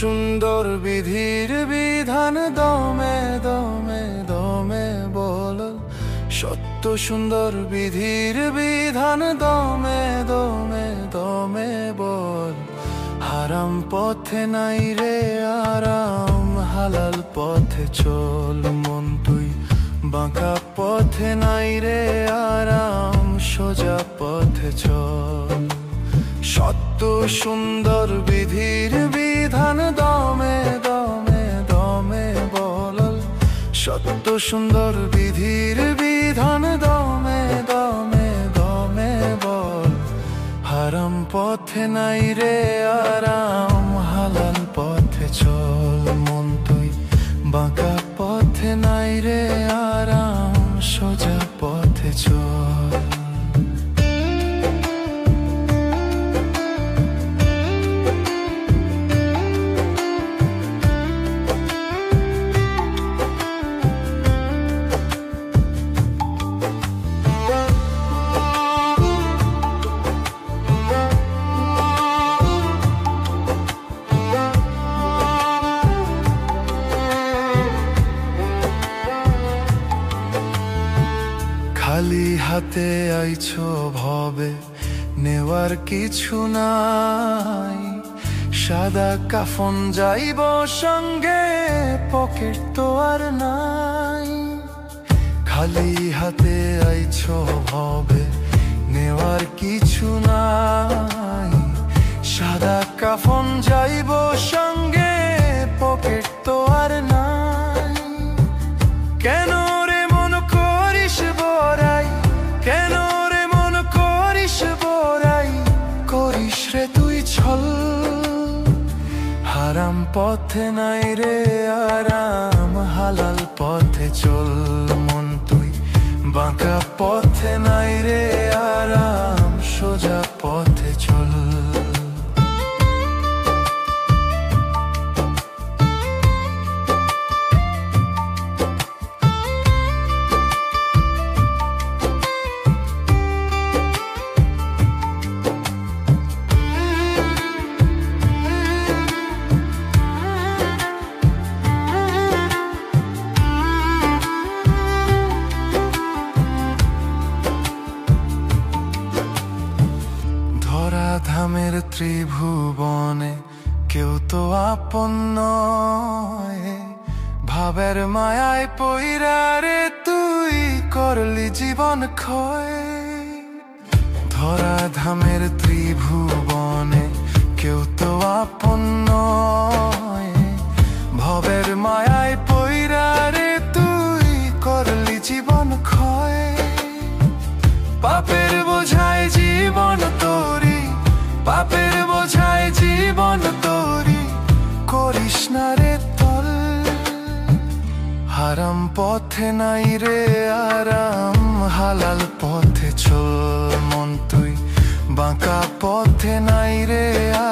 সুন্দর বিধির বিধান দমে দমে দমে বল। সত্য সুন্দর বিধির বিধান দমে দমে দমে বল। হারাম পথে নাই রে আরাম, হালাল পথে চল মন তুই। বাঁকা পথে নাই রে আরাম, সোজা পথে চল। সত্য সুন্দর বিধির বিধান দমে দমে দমে বল। সত্য সুন্দর বিধির বিধান দমে দমে দমে বল। হারাম পথে নাই রে আরাম, হালাল পথে চল মন তুই। বাঁকা পথে নাই রে আরাম, সোজা পথে চল। খালি হাতে আইছো ভবে, নেওয়ার কিছু নাই। সাদা কাফন যাইব সঙ্গে, পকেট তো আর নাই। খালি হাতে আইছো ভবে, নেওয়ার কিছু নাই। সাদা কাফন যাইব সঙ্গে, পকেট তো আর নাই। কেন রে মন করিস বড়াই, কেন রে মন করিস বড়াই, করিস রে তুই ছল। হারাম পথে নাই রে আরাম, হালাল পথে চল মন তুই। বাঁকা পথে নাই রে আরাম, সোজা পথে চল। ধামের ত্রিভুবনে কেউ তো আপন নয়। ভাবের মায়ায় পইরা রে তুই করলি জীবন ক্ষয়। ধরা ধামের ত্রিভুবনে কেউ তো আপন নয়। ভবের মায়ায় পইরা রে তুই করলি জীবন ক্ষয়। পাপের বোঝায় জীবন তোরি, পাপের বোঝায় জীবন তোরি, করিস না রে তল। হারাম পথে নাই রে আরাম, হালাল পথে চল মন তুই। বাঁকা পথে নাই রে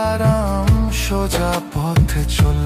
আরাম, সোজা পথে চল।